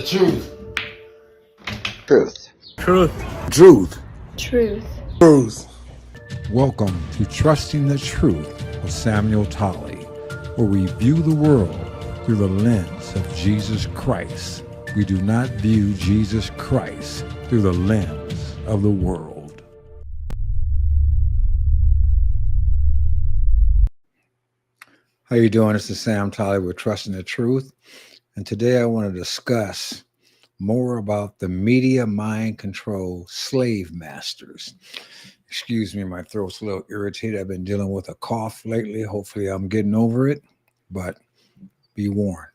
Truth. Truth. Truth. Truth. Truth. Truth. Welcome to Trusting the Truth with Samuel Tolley, where we view the world through the lens of Jesus Christ. We do not view Jesus Christ through the lens of the world. How you doing? This is Sam Tolley with Trusting the Truth. And today I want to discuss more about the media mind control slave masters. Excuse me, my throat's a little irritated. I've been dealing with a cough lately. Hopefully I'm getting over it, but be warned.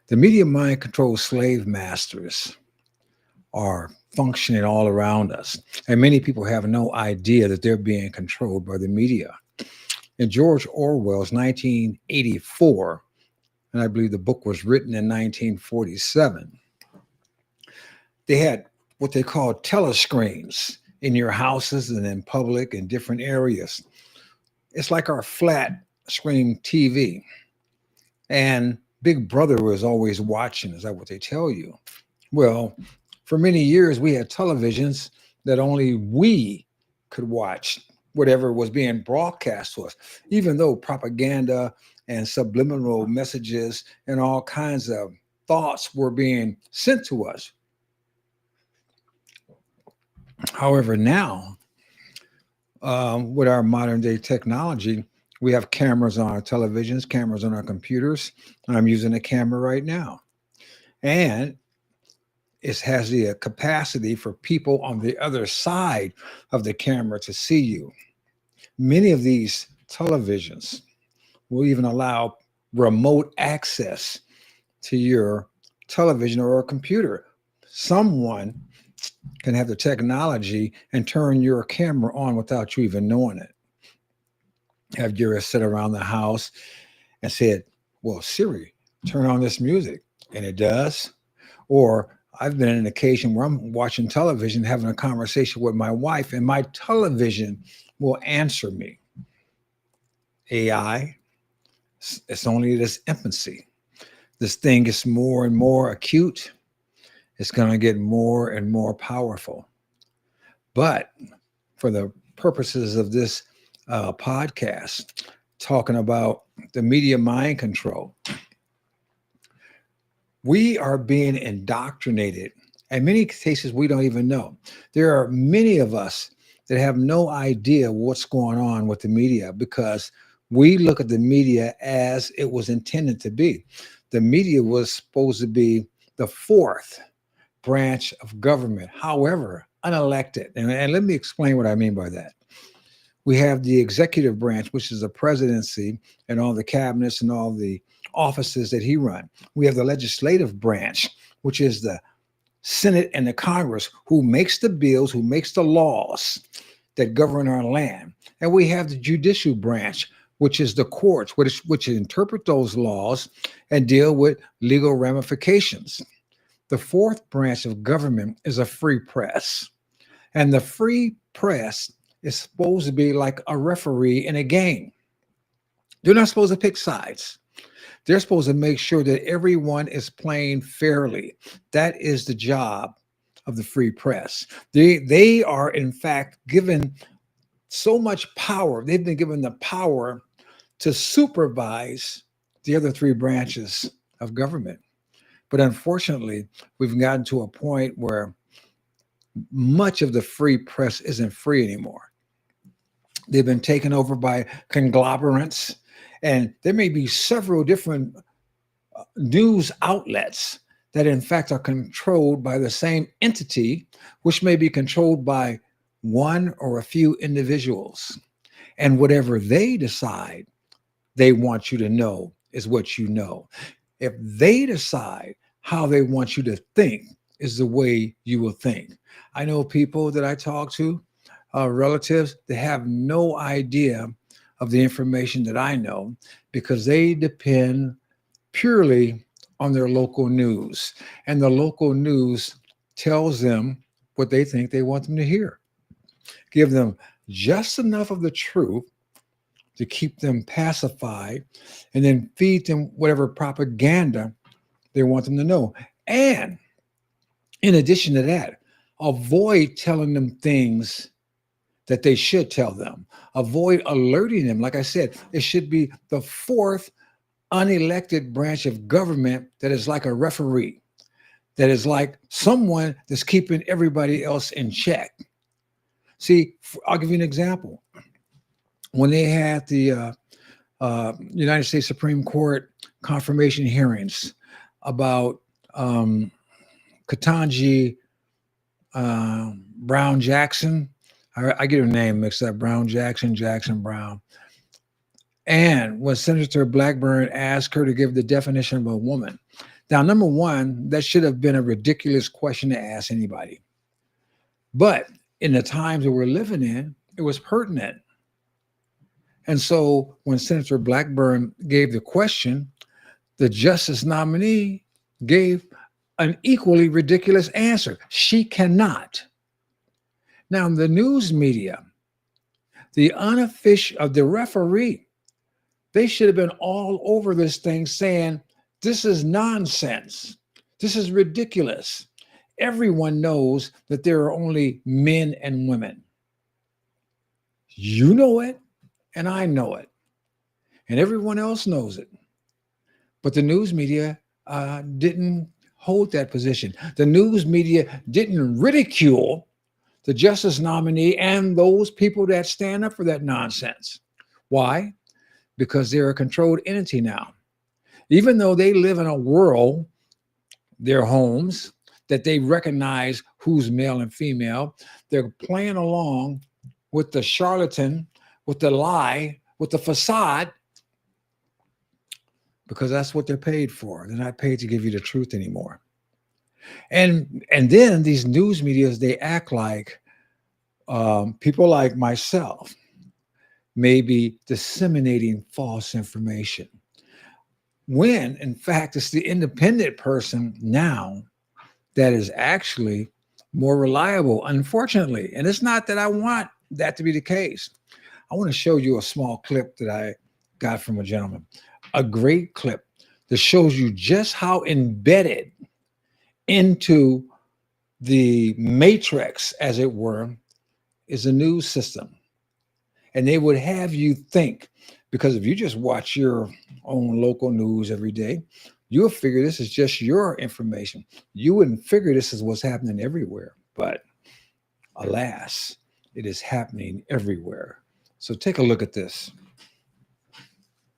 The media mind control slave masters are functioning all around us. And many people have no idea that they're being controlled by the media. In George Orwell's 1984, and I believe the book was written in 1947, they had what they called telescreens in your houses and in public and different areas. It's like our flat screen TV. And Big Brother was always watching. Is that what they tell you? Well, for many years, we had televisions that only we could watch whatever was being broadcast to us, even though propaganda and subliminal messages and all kinds of thoughts were being sent to us. However, now, with our modern day technology, we have cameras on our televisions, cameras on our computers. I'm using a camera right now. And it has the capacity for people on the other side of the camera to see you. Many of these televisions will even allow remote access to your television or a computer. Someone can have the technology and turn your camera on without you even knowing it. Have you ever sit around the house and said, well, Siri, turn on this music, and it does? Or I've been in an occasion where I'm watching television, having a conversation with my wife, and my television will answer me. AI, it's only this infancy. This thing is more and more acute. It's going to get more and more powerful. But for the purposes of this podcast, talking about the media mind control, we are being indoctrinated. In many cases, we don't even know. There are many of us that have no idea what's going on with the media because we look at the media as it was intended to be. The media was supposed to be the fourth branch of government, however, unelected. And let me explain what I mean by that. We have the executive branch, which is the presidency and all the cabinets and all the offices that he runs. We have the legislative branch, which is the Senate and the Congress, who makes the bills, who makes the laws that govern our land. And we have the judicial branch, which is the courts, which interpret those laws and deal with legal ramifications. The fourth branch of government is a free press. And the free press is supposed to be like a referee in a game. They're not supposed to pick sides. They're supposed to make sure that everyone is playing fairly. That is the job of the free press. They are, in fact, given so much power. They've been given the power to supervise the other three branches of government. But unfortunately, we've gotten to a point where much of the free press isn't free anymore. They've been taken over by conglomerates, and there may be several different news outlets that in fact are controlled by the same entity, which may be controlled by one or a few individuals. And whatever they decide they want you to know is what you know. If they decide how they want you to think is the way you will think. I know people that I talk to, relatives, that have no idea of the information that I know because they depend purely on their local news. And the local news tells them what they think they want them to hear. Give them just enough of the truth to keep them pacified, and then feed them whatever propaganda they want them to know. And in addition to that, avoid telling them things that they should tell them. Avoid alerting them. Like I said, it should be the fourth unelected branch of government that is like a referee, that is like someone that's keeping everybody else in check. See, I'll give you an example. When they had the United States Supreme Court confirmation hearings about Ketanji Brown Jackson, I get her name mixed up, Brown Jackson, Jackson Brown. And when Senator Blackburn asked her to give the definition of a woman. Now, number one, that should have been a ridiculous question to ask anybody. But in the times that we're living in, it was pertinent. And so when Senator Blackburn gave the question, the justice nominee gave an equally ridiculous answer. She cannot. Now, the news media, the unofficial of the referee, they should have been all over this thing saying, this is nonsense. This is ridiculous. Everyone knows that there are only men and women. You know it, and I know it, and everyone else knows it. But the news media didn't hold that position. The news media didn't ridicule the justice nominee and those people that stand up for that nonsense. Why? Because they're a controlled entity now. Even though they live in a world, their homes, that they recognize who's male and female, they're playing along with the charlatan, with the lie, with the facade, because that's what they're paid for. They're not paid to give you the truth anymore. And then these news medias, they act like people like myself may be disseminating false information, when in fact it's the independent person now that is actually more reliable, unfortunately. And it's not that I want that to be the case. I want to show you a small clip that I got from a gentleman, a great clip that shows you just how embedded into the matrix, as it were, is a news system. And they would have you think, because if you just watch your own local news every day, you'll figure this is just your information. You wouldn't figure this is what's happening everywhere. But alas, it is happening everywhere. So take a look at this.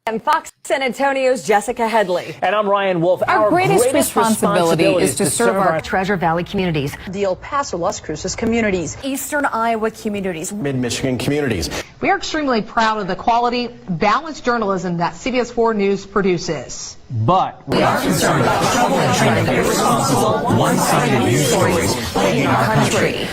And Fox San Antonio's Jessica Headley. And I'm Ryan Wolf. Our greatest responsibility is to serve our Treasure Valley communities, the El Paso, Las Cruces communities, Eastern Iowa communities, Mid-Michigan communities. We are extremely proud of the quality, balanced journalism that CBS 4 News produces. But we are concerned about the trouble and trend of irresponsible, one-sided news stories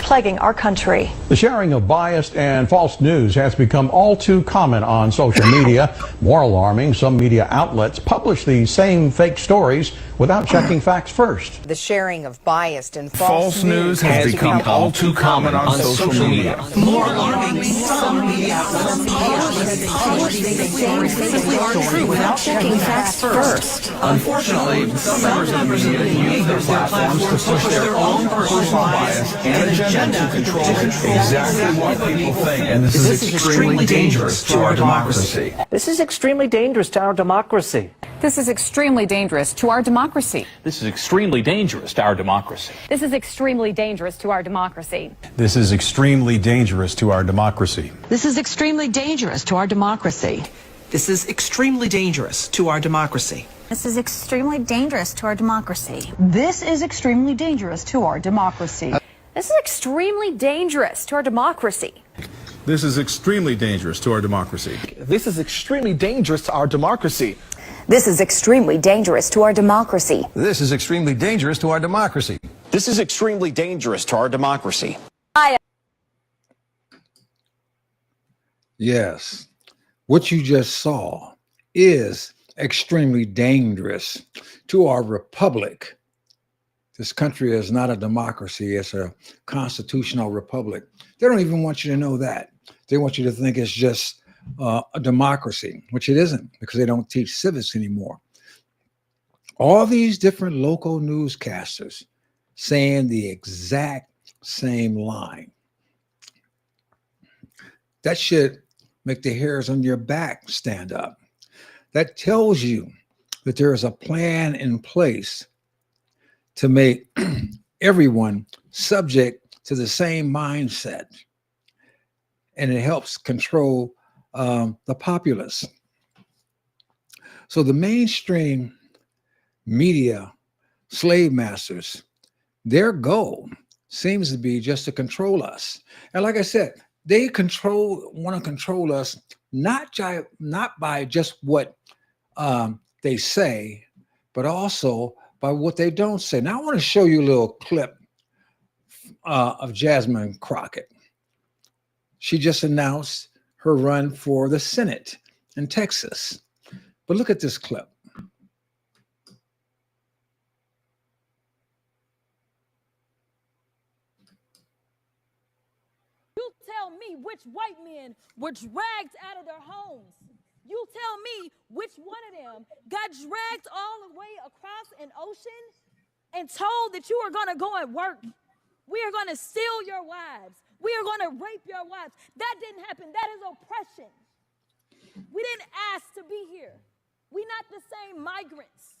plaguing our country. The sharing of biased and false news has become all too common on social media. More alarming, some media outlets publish these same fake stories without checking facts first. The sharing of biased and false news has become all too common on social media. More alarming, some media outlets publish these same fake stories without checking facts first. Unfortunately, some members of the media use their platforms to push their own personal bias and agenda to control exactly what people think. And this is extremely dangerous to our democracy. this is extremely dangerous to our democracy. This is extremely dangerous to our democracy. This is extremely dangerous to our democracy. This is extremely dangerous to our democracy. This is extremely dangerous to our democracy. This is extremely dangerous to our democracy. This is extremely dangerous to our democracy. This is extremely dangerous to our democracy. This is extremely dangerous to our democracy. This is extremely dangerous to our democracy. This is extremely dangerous to our democracy. This is extremely dangerous to our democracy. This is extremely dangerous to our democracy. This is extremely dangerous to our democracy. This is extremely dangerous to our democracy. Yes, what you just saw is extremely dangerous to our republic. This country is not a democracy, it's a constitutional republic. They don't even want you to know that. They want you to think it's just a democracy, which it isn't, because they don't teach civics anymore. All these different local newscasters saying the exact same line. That should make the hairs on your back stand up. That tells you that there is a plan in place to make everyone subject to the same mindset. And it helps control the populace. So the mainstream media slave masters, their goal seems to be just to control us. And like I said, they want to control us not by just what they say, but also by what they don't say. Now I want to show you a little clip of Jasmine Crockett. She just announced her run for the Senate in Texas. But look at this clip. You tell me which white men were dragged out of their homes. You tell me which one of them got dragged all the way across an ocean and told that you are going to go and work. We are going to steal your wives. We are going to rape your wives. That didn't happen. That is oppression. We didn't ask to be here. We're not the same migrants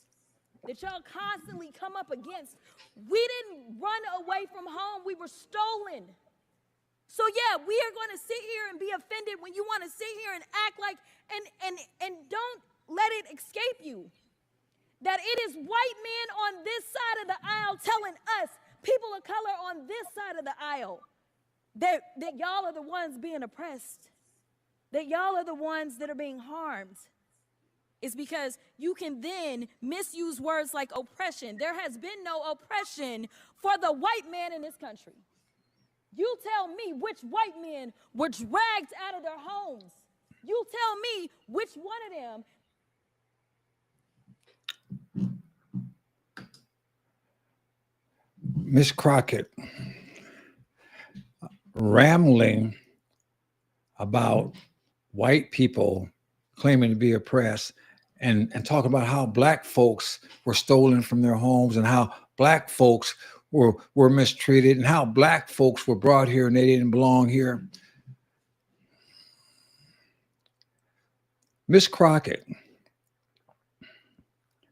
that y'all constantly come up against. We didn't run away from home. We were stolen. So yeah, we are going to sit here and be offended when you want to sit here and act like, and don't let it escape you that it is white men on this side of the aisle telling us, people of color on this side of the aisle, that y'all are the ones being oppressed, that y'all are the ones that are being harmed. It's because you can then misuse words like oppression. There has been no oppression for the white man in this country. You tell me which white men were dragged out of their homes. You tell me which one of them. Miss Crockett rambling about white people claiming to be oppressed and talking about how black folks were stolen from their homes and how black folks were mistreated and how black folks were brought here and they didn't belong here. Miss Crockett,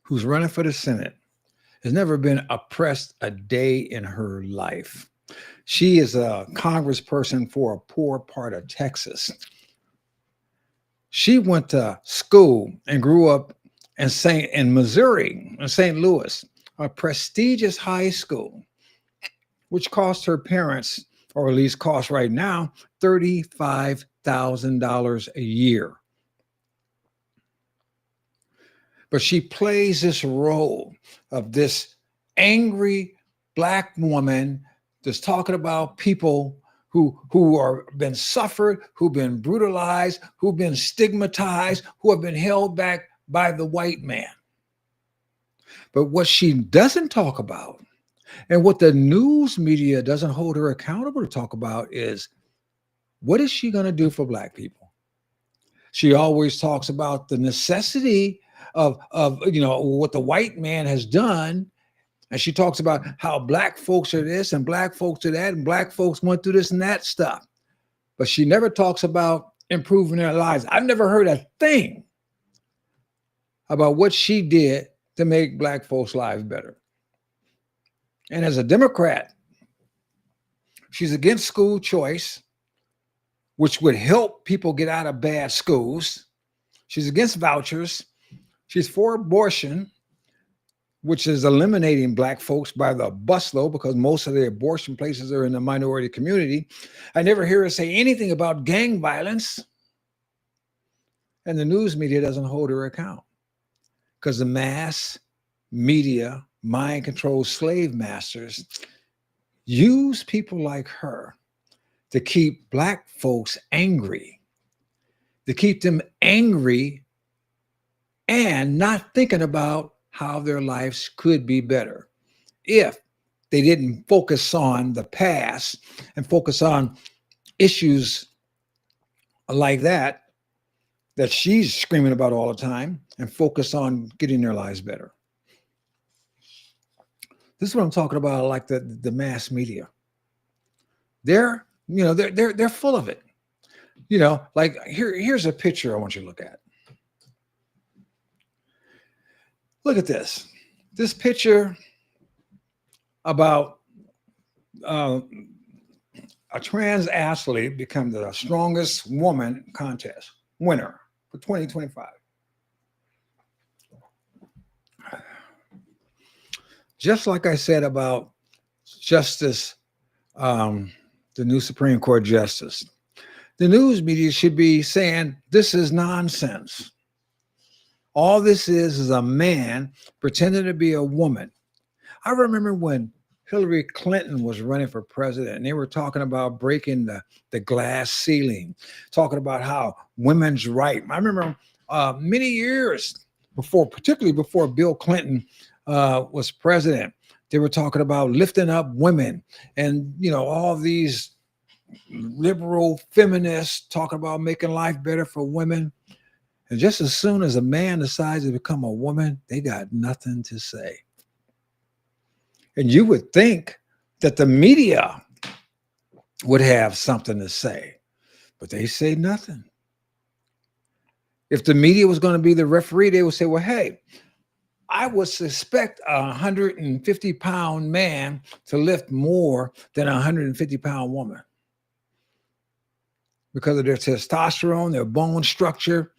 who's running for the Senate, has never been oppressed a day in her life. She is a congressperson for a poor part of Texas. She went to school and grew up in Missouri, in St. Louis, a prestigious high school, which cost her parents, or at least costs right now, $35,000 a year. But she plays this role of this angry black woman that's talking about people who are been suffered, who've been brutalized, who've been stigmatized, who have been held back by the white man. But what she doesn't talk about, and what the news media doesn't hold her accountable to talk about, is what is she going to do for black people? She always talks about the necessity of what the white man has done. And she talks about how black folks are this and black folks are that and black folks went through this and that stuff. But she never talks about improving their lives. I've never heard a thing about what she did to make black folks' lives better. And as a Democrat, she's against school choice, which would help people get out of bad schools. She's against vouchers. She's for abortion, which is eliminating black folks by the busload because most of the abortion places are in the minority community. I never hear her say anything about gang violence. And the news media doesn't hold her account because the mass media, mind control slave masters use people like her to keep black folks angry, to keep them angry and not thinking about how their lives could be better if they didn't focus on the past and focus on issues like that she's screaming about all the time and focus on getting their lives better. This is what I'm talking about, like the mass media. They're full of it. Like here's a picture I want you to look at. Look at this. This picture about a trans athlete become the strongest woman contest winner for 2025. Just like I said about Justice, the new Supreme Court Justice, the news media should be saying this is nonsense. All this is a man pretending to be a woman. I remember when Hillary Clinton was running for president, and they were talking about breaking the glass ceiling, talking about how women's right. I remember many years before, particularly before Bill Clinton was president, they were talking about lifting up women, and all these liberal feminists talking about making life better for women. And just as soon as a man decides to become a woman, they got nothing to say. And you would think that the media would have something to say, but they say nothing. If the media was going to be the referee, they would say, well, hey, I would suspect a 150-pound man to lift more than a 150-pound woman because of their testosterone, their bone structure,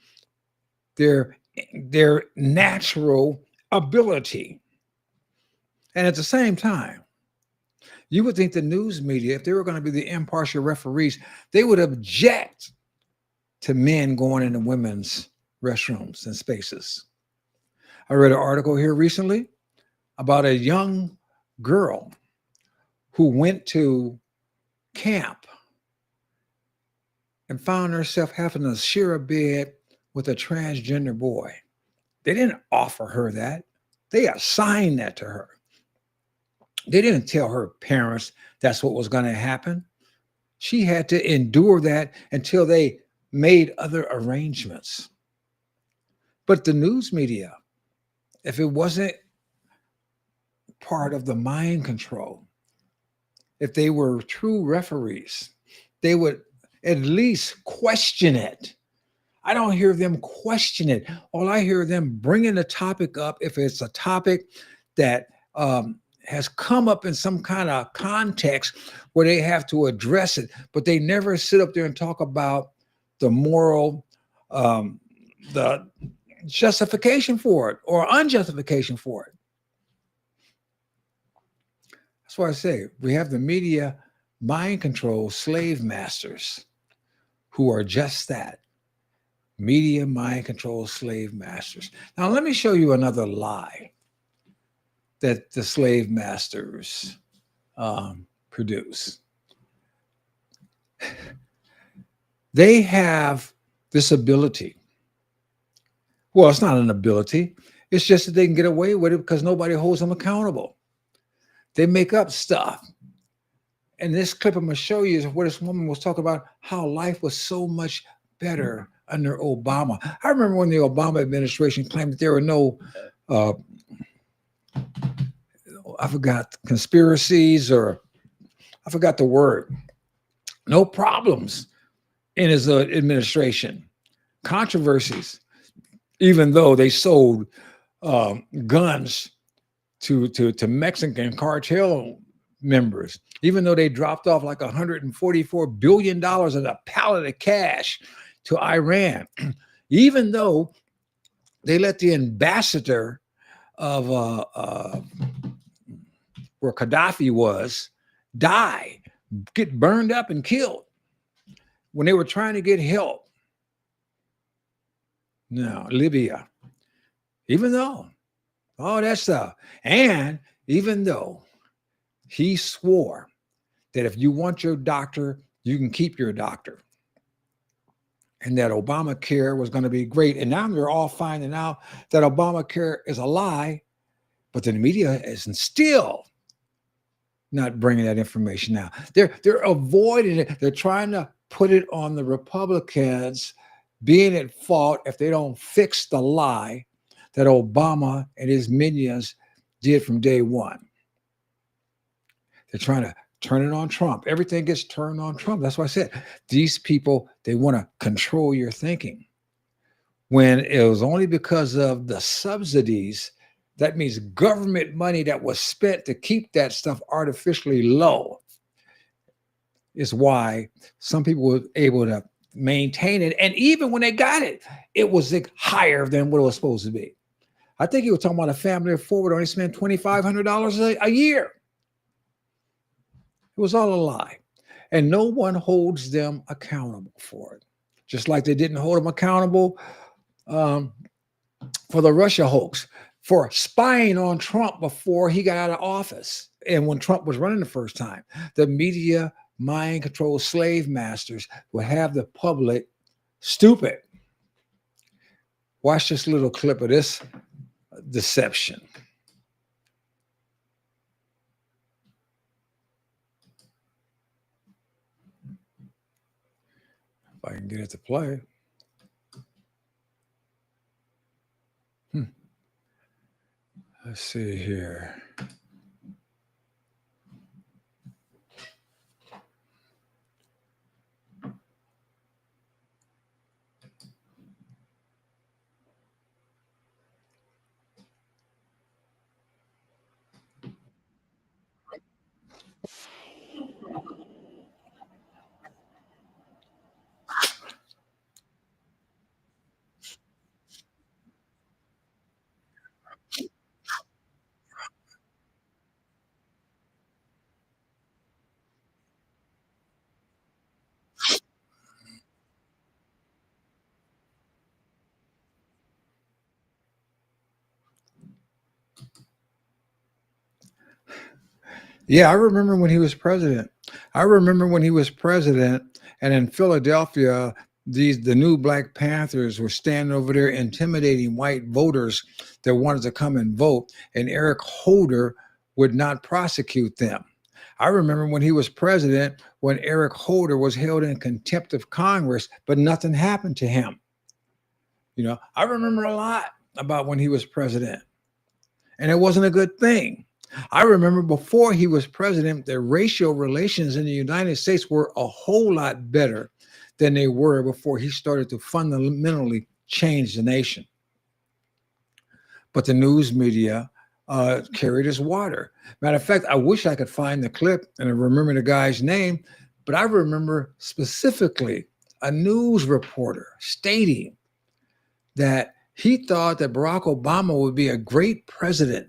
their natural ability. And at the same time, you would think the news media, if they were going to be the impartial referees, they would object to men going into women's restrooms and spaces. I read an article here recently about a young girl who went to camp and found herself having to share a bed with a transgender boy. They didn't offer her that. They assigned that to her. They didn't tell her parents that's what was going to happen. She had to endure that until they made other arrangements. But the news media, if it wasn't part of the mind control, if they were true referees, they would at least question it. I don't hear them question it. All I hear them bringing the topic up if it's a topic that has come up in some kind of context where they have to address it, but they never sit up there and talk about the moral, the justification for it or unjustification for it. That's why I say we have the media mind control slave masters who are just that. Media mind control slave masters. Now, let me show you another lie that the slave masters produce. They have this ability. Well, it's not an ability. It's just that they can get away with it because nobody holds them accountable. They make up stuff. And this clip I'm going to show you is where this woman was talking about how life was so much better under Obama. I remember when the Obama administration claimed that there were no, I forgot, conspiracies, or I forgot the word, no problems in his administration, controversies, even though they sold guns to Mexican cartel members, even though they dropped off like $144 billion in a pallet of cash to Iran, even though they let the ambassador of where Gaddafi was die, get burned up and killed when they were trying to get help. No, Libya, even though all that stuff, and even though he swore that if you want your doctor, you can keep your doctor, and that Obamacare was going to be great. And now they're all finding out that Obamacare is a lie, but the media is still not bringing that information out. They're avoiding it. They're trying to put it on the Republicans being at fault if they don't fix the lie that Obama and his minions did from day one. They're trying to turn it on Trump. Everything gets turned on Trump. That's why I said these people, they want to control your thinking. When it was only because of the subsidies, that means government money that was spent to keep that stuff artificially low, is why some people were able to maintain it. And even when they got it, it was higher than what it was supposed to be. I think he was talking about a family of four would only spend $2,500 a year. It was all a lie. And no one holds them accountable for it. Just like they didn't hold them accountable for the Russia hoax, for spying on Trump before he got out of office. And when Trump was running the first time, the media mind control slave masters would have the public stupid. Watch this little clip of this deception. If I can get it to play. Let's see here. Yeah, I remember when he was president. And in Philadelphia, the new Black Panthers were standing over there intimidating white voters that wanted to come and vote, and Eric Holder would not prosecute them. I remember when he was president, when Eric Holder was held in contempt of Congress, but nothing happened to him. You know, I remember a lot about when he was president, and it wasn't a good thing. I remember before he was president, the racial relations in the United States were a whole lot better than they were before he started to fundamentally change the nation. But the news media carried his water. Matter of fact, I wish I could find the clip and I remember the guy's name, but I remember specifically a news reporter stating that he thought that Barack Obama would be a great president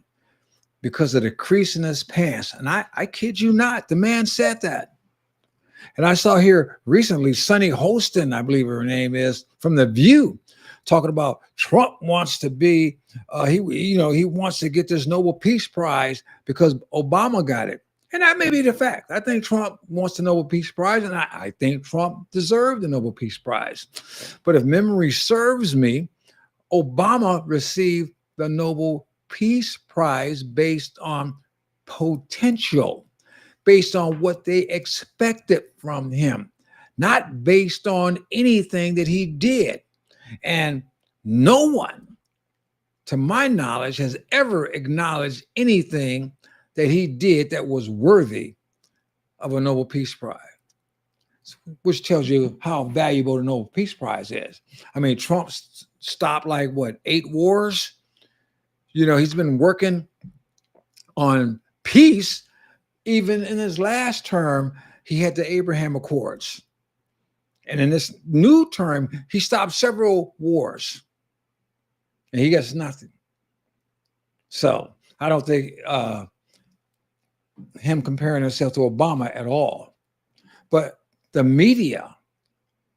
because of the crease in his pants. And I kid you not, the man said that. And I saw here recently, Sunny Holston, I believe her name is, from The View, talking about Trump wants to be, he wants to get this Nobel Peace Prize because Obama got it. And that may be the fact. I think Trump wants the Nobel Peace Prize, and I think Trump deserved the Nobel Peace Prize. But if memory serves me, Obama received the Nobel Peace Prize based on potential, based on what they expected from him, not based on anything that he did. And no one, to my knowledge, has ever acknowledged anything that he did that was worthy of a Nobel Peace Prize, which tells you how valuable the Nobel Peace Prize is. I mean, Trump stopped like, 8 wars? You know, he's been working on peace. Even in his last term, he had the Abraham Accords. And in this new term, he stopped several wars. And he gets nothing. So I don't think him comparing himself to Obama at all. But the media,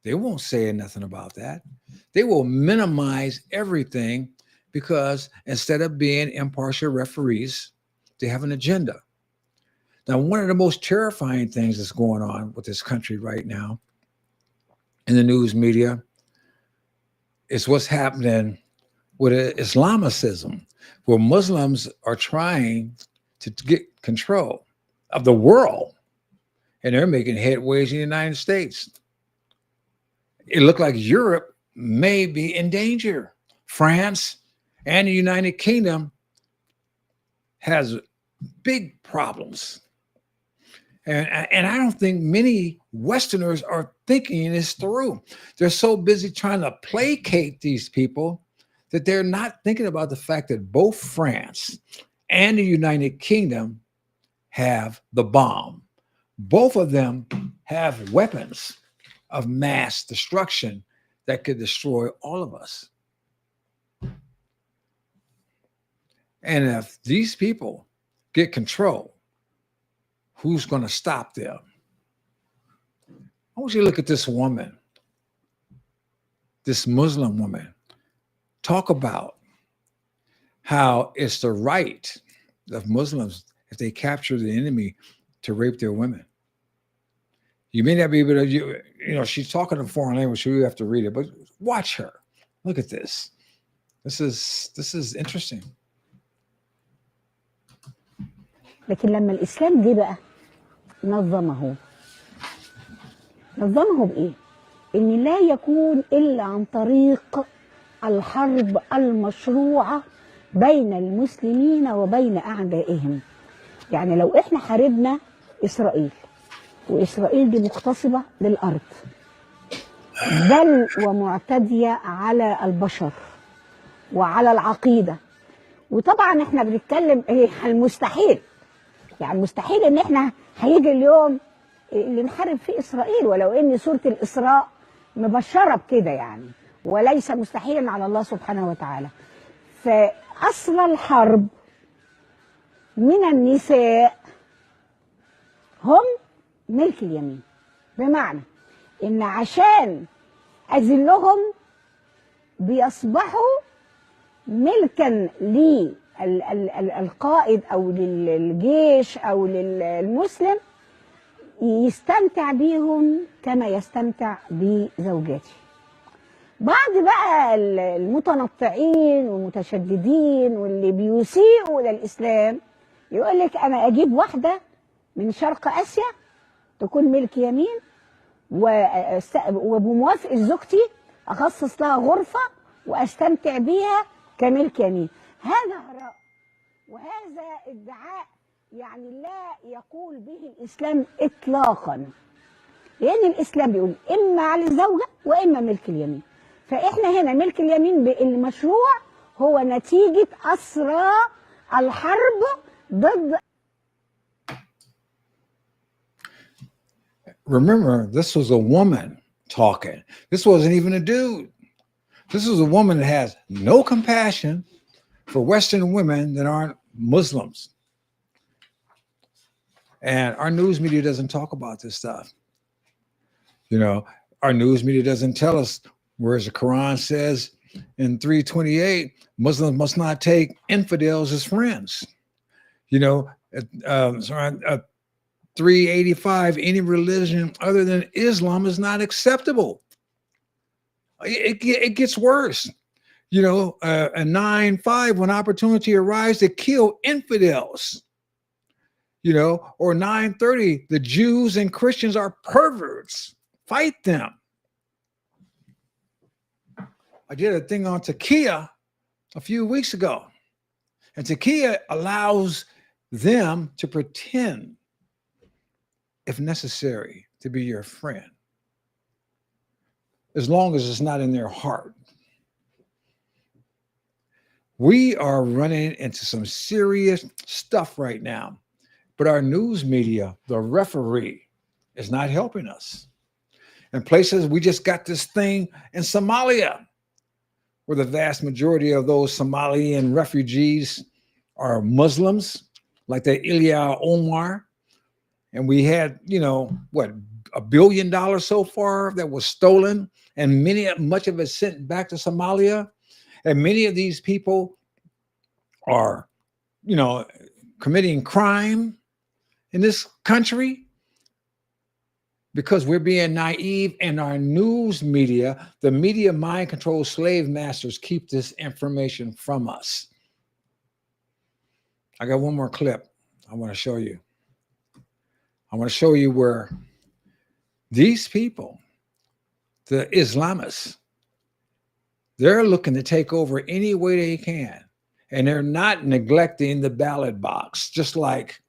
they won't say nothing about that. They will minimize everything because instead of being impartial referees, they have an agenda. Now, one of the most terrifying things that's going on with this country right now in the news media is what's happening with Islamicism, where Muslims are trying to get control of the world, and they're making headways in the United States. It looked like Europe may be in danger. France and the United Kingdom has big problems. And I don't think many Westerners are thinking this through. They're so busy trying to placate these people that they're not thinking about the fact that both France and the United Kingdom have the bomb. Both of them have weapons of mass destruction that could destroy all of us. And if these people get control, who's going to stop them? I want you to look at this woman, this Muslim woman, talk about how it's the right of Muslims, if they capture the enemy, to rape their women. You may not be able to, you know, she's talking in foreign language, so you have to read it, but watch her. Look at this. This is interesting. لكن لما الإسلام جه بقى نظمه بإيه؟ إن لا يكون إلا عن طريق الحرب المشروعة بين المسلمين وبين أعدائهم. يعني لو إحنا حاربنا إسرائيل وإسرائيل دي مغتصبة للأرض بل ومعتدية على البشر وعلى العقيدة، وطبعا إحنا بنتكلم عن المستحيل، يعني مستحيل ان احنا هيجي اليوم اللي نحارب فيه اسرائيل، ولو ان سورة الاسراء مبشرة بكده يعني، وليس مستحيلا على الله سبحانه وتعالى. فاصل الحرب من النساء هم ملك اليمين، بمعنى ان عشان اذلهم بيصبحوا ملكا لي القائد او للجيش او للمسلم يستمتع بيهم كما يستمتع بزوجاته. بعض بقى المتنطعين والمتشددين واللي بيسيئوا للاسلام يقول لك انا اجيب واحده من شرق اسيا تكون ملك يمين وبموافقه زوجتي اخصص لها غرفه واستمتع بيها كملك يمين. هذا هراء وهذا ادعاء يعني لا يقول به الإسلام إطلاقا، لأن الإسلام بيقول إما على الزوجة وإما ملك اليمين. فإحنا هنا ملك اليمين المشروع هو نتيجة أسرى الحرب ضد. Remember, this was a woman talking. This wasn't even a dude. This is a woman that has no compassion for Western women that aren't Muslims. And our news media doesn't talk about this stuff. You know, our news media doesn't tell us, whereas the Quran says in 328, Muslims must not take infidels as friends. You know, 385, any religion other than Islam is not acceptable. It gets worse. You know, a 9:5, when opportunity arises to kill infidels. You know, or 9:30, the Jews and Christians are perverts. Fight them. I did a thing on Taqiyya a few weeks ago. And Taqiyya allows them to pretend, if necessary, to be your friend, as long as it's not in their heart. We are running into some serious stuff right now, but our news media, the referee, is not helping us. In places, we just got this thing in Somalia, where the vast majority of those Somalian refugees are Muslims, like the Ilya Omar. And we had, you know, what, $1 billion so far that was stolen, and much of it sent back to Somalia. And many of these people are, you know, committing crime in this country because we're being naive, and our news media, the media mind control slave masters, keep this information from us. I got one more clip I want to show you. I want to show you where these people, the Islamists, they're looking to take over any way they can. And they're not neglecting the ballot box, just like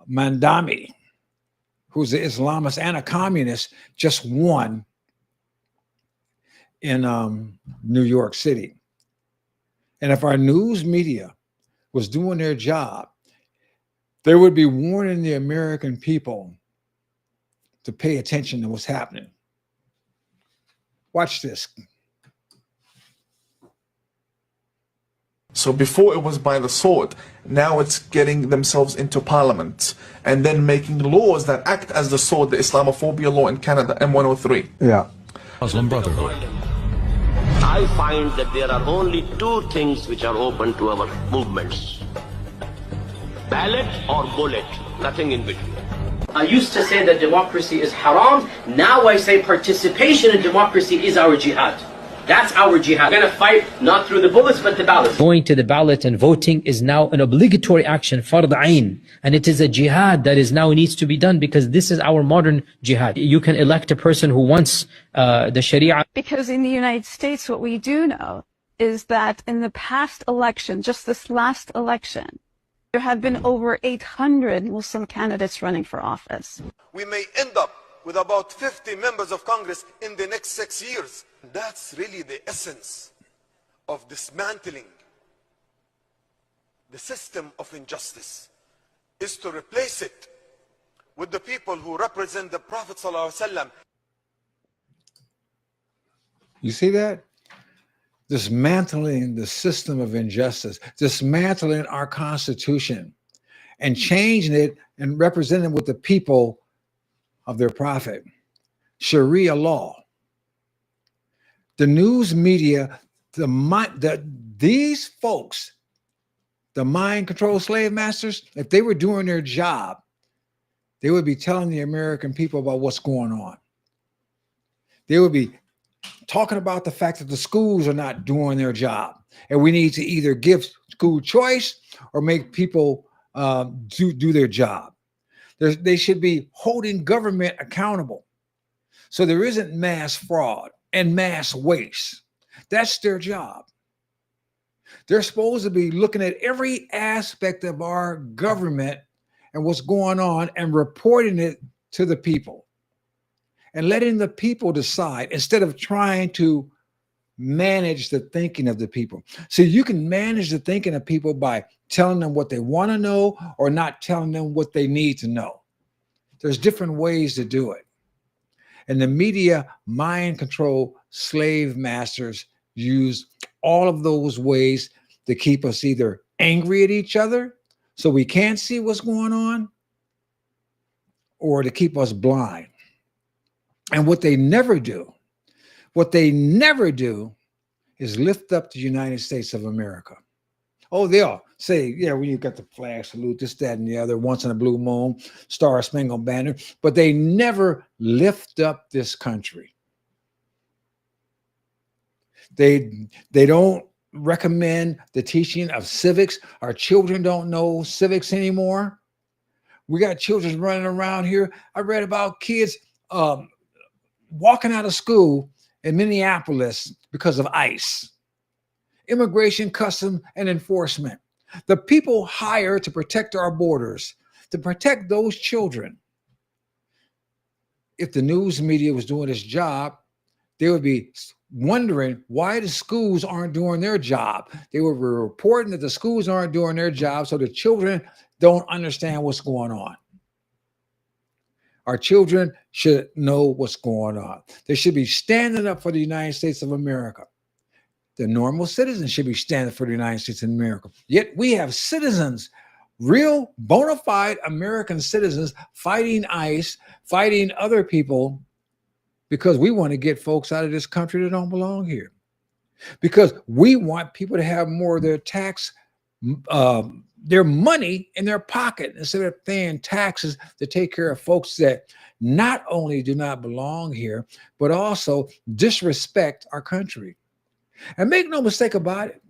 Mandami who's an Islamist and a communist, just won in New York City. And if our news media was doing their job, they would be warning the American people to pay attention to what's happening. Watch this. So before it was by the sword, now it's getting themselves into parliament and then making laws that act as the sword, the Islamophobia law in Canada, M103. Yeah. Muslim Brotherhood. I find that there are only two things which are open to our movements. Ballot or bullet, nothing in between. I used to say that democracy is haram. Now I say participation in democracy is our jihad. That's our jihad. We're going to fight not through the bullets, but the ballot. Going to the ballot and voting is now an obligatory action, fard ayn. And it is a jihad that is now needs to be done because this is our modern jihad. You can elect a person who wants the Sharia. Because in the United States, what we do know is that in the past election, just this last election, there have been over 800 Muslim candidates running for office. We may end up with about 50 members of Congress in the next 6 years. That's really the essence of dismantling the system of injustice, is to replace it with the people who represent the Prophet ﷺ. You see that? Dismantling the system of injustice, dismantling our Constitution and changing it and representing with the people of their prophet. Sharia law. The news media, these folks, the mind control slave masters, if they were doing their job, they would be telling the American people about what's going on. They would be talking about the fact that the schools are not doing their job. And we need to either give school choice or make people do their job. They should be holding government accountable. So there isn't mass fraud and mass waste. That's their job. They're supposed to be looking at every aspect of our government and what's going on and reporting it to the people and letting the people decide instead of trying to manage the thinking of the people. So you can manage the thinking of people by telling them what they want to know or not telling them what they need to know. There's different ways to do it. And the media mind control slave masters use all of those ways to keep us either angry at each other so we can't see what's going on, or to keep us blind. And what they never do is lift up the United States of America. Oh, they'll say, yeah, when you got the flag salute, this, that, and the other, once in a blue moon, Star Spangled Banner, but they never lift up this country. They don't recommend the teaching of civics. Our children don't know civics anymore. We got children running around here. I read about kids walking out of school in Minneapolis because of ICE. Immigration, Customs, and Enforcement. The people hired to protect our borders, to protect those children. If the news media was doing its job, they would be wondering why the schools aren't doing their job. They would be reporting that the schools aren't doing their job, so the children don't understand what's going on. Our children should know what's going on. They should be standing up for the United States of America. The normal citizens should be standing for the United States of America. Yet we have citizens, real bona fide American citizens, fighting ICE, fighting other people because we want to get folks out of this country that don't belong here. Because we want people to have more of their tax, their money in their pocket instead of paying taxes to take care of folks that not only do not belong here, but also disrespect our country. And make no mistake about it.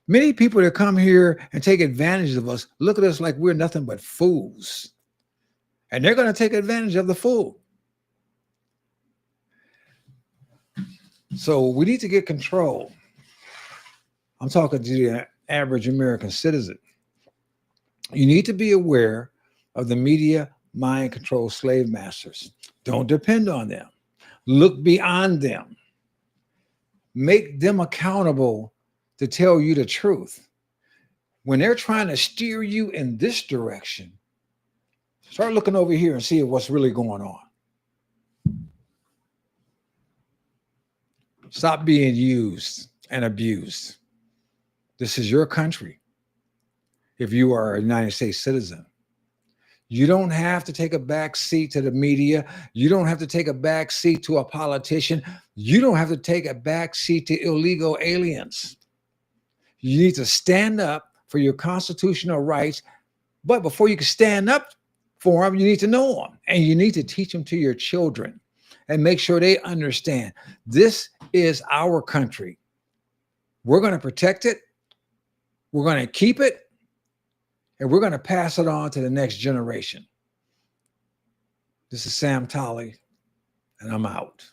Many people that come here and take advantage of us look at us like we're nothing but fools. And they're going to take advantage of the fool. So we need to get control. I'm talking to the average American citizen. You need to be aware of the media mind control slave masters. Don't depend on them. Look beyond them. Make them accountable to tell you the truth. When they're trying to steer you in this direction, start looking over here and see what's really going on. Stop being used and abused. This is your country. If you are a United States citizen, you don't have to take a back seat to the media. You don't have to take a back seat to a politician. You don't have to take a back seat to illegal aliens. You need to stand up for your constitutional rights. But before you can stand up for them, you need to know them. And you need to teach them to your children and make sure they understand this is our country. We're going to protect it. We're going to keep it. And we're going to pass it on to the next generation. This is Sam Tolley, and I'm out.